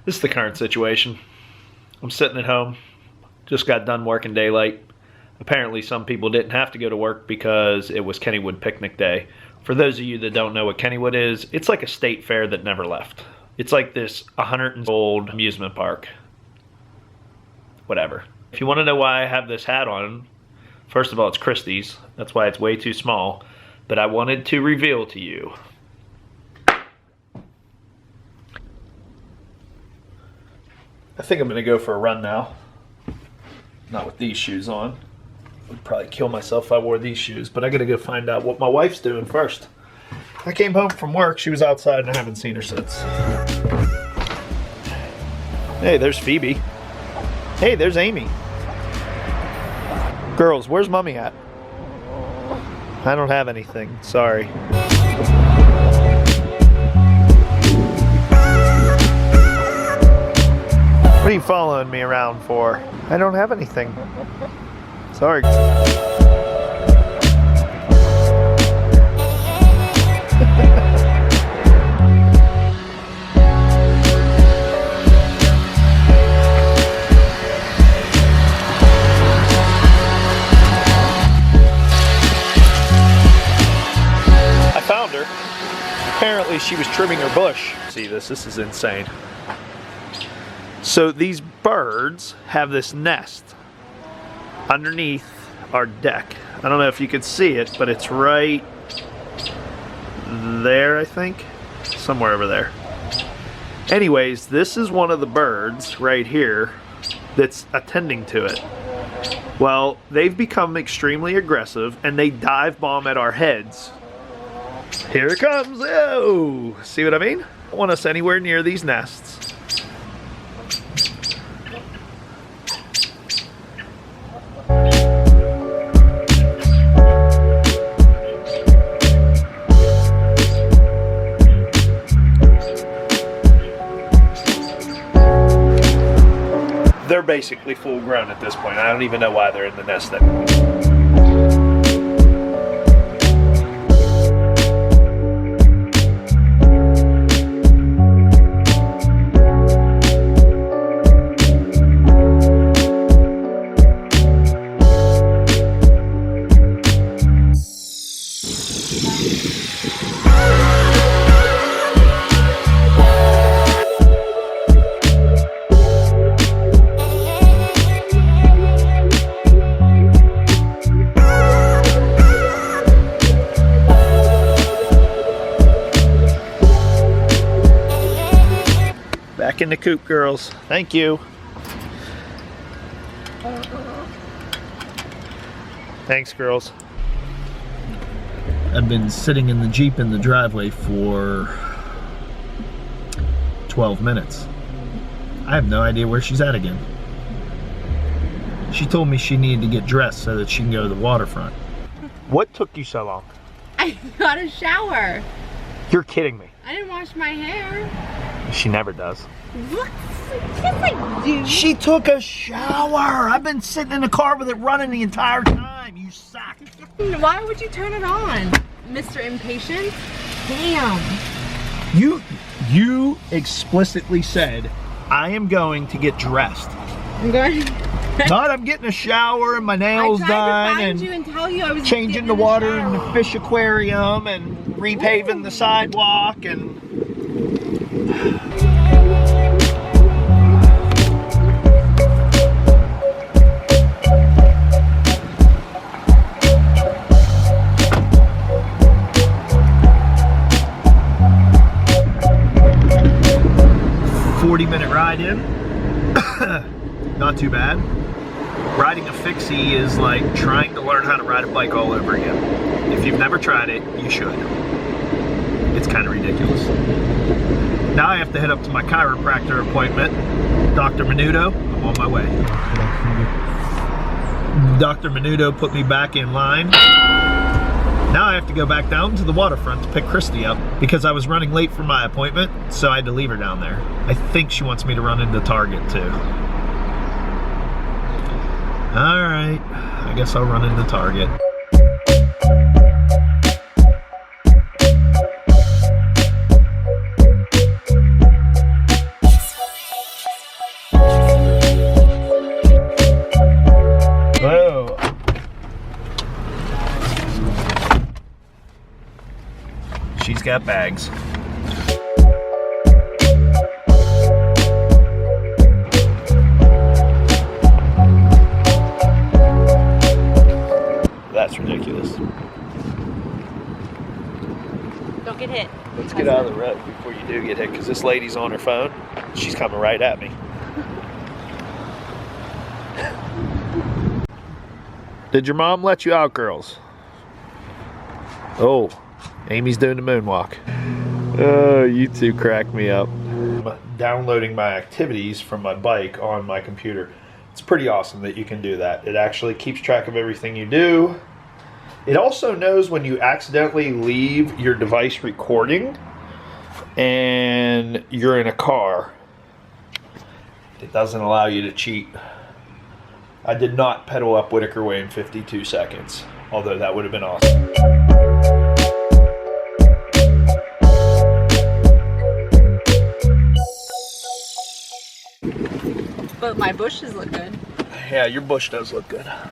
This is the current situation. I'm sitting at home, just got done working daylight. Apparently some people didn't have to go to work because it was Kennywood picnic day. For those of you that don't know what Kennywood is, it's like a state fair that never left. It's like this 100-year-old amusement park. Whatever. If you want to know why I have this hat on, first of all, it's Christie's. That's why it's way too small. But I wanted to reveal to you. I think I'm going to go for a run now. Not with these shoes on. I'd probably kill myself if I wore these shoes, but I got to go find out what my wife's doing first. I came home from work. She was outside and I haven't seen her since. Hey, there's Phoebe. Hey, there's Amy. Girls, where's Mommy at? I don't have anything. Sorry. What are you following me around for? I don't have anything. Sorry. I found her. Apparently she was trimming her bush. See this is insane. So these birds have this nest underneath our deck. I don't know if you can see it, but it's right there, I think. Somewhere over there. Anyways, this is one of the birds right here that's attending to it. Well, they've become extremely aggressive and they dive bomb at our heads. Here it comes. Oh, see what I mean? I don't want us anywhere near these nests. They're basically full grown at this point. I don't even know why they're in the nest anymore. Back in the coop, girls. Thank you. Thanks, girls. I've been sitting in the Jeep in the driveway for 12 minutes. I have no idea where she's at again. She told me she needed to get dressed so that she can go to the waterfront. What took you so long? I got a shower. You're kidding me. I didn't wash my hair. She never does. What? Yes, I do. She took a shower. I've been sitting in the car with it running the entire time. You suck. Why would you turn it on, Mr. Impatient? Damn. You explicitly said, I am going to get dressed. I'm going. Not I'm getting a shower and my nails done and you and tell you I was changing the water in the fish aquarium and repaving the sidewalk and... minute ride in. Not too bad. Riding a fixie is like trying to learn how to ride a bike all over again. If you've never tried it, you should. It's kind of ridiculous. Now I have to head up to my chiropractor appointment. Dr. Menudo, I'm on my way. Dr. Menudo put me back in line. Now I have to go back down to the waterfront to pick Christy up because I was running late for my appointment, so I had to leave her down there. I think she wants me to run into Target too. Alright, I guess I'll run into Target. she's got bags. That's ridiculous. Don't get hit. Let's get out of the road before you do get hit, because this lady's on her phone. She's coming right at me. Did your mom let you out, girls? Oh, Amy's doing the moonwalk. Oh, you two crack me up. I'm downloading my activities from my bike on my computer. It's pretty awesome that you can do that. It actually keeps track of everything you do. It also knows when you accidentally leave your device recording and you're in a car. It doesn't allow you to cheat. I did not pedal up Whitaker Way in 52 seconds, although that would have been awesome. But my bushes look good. Yeah, your bush does look good.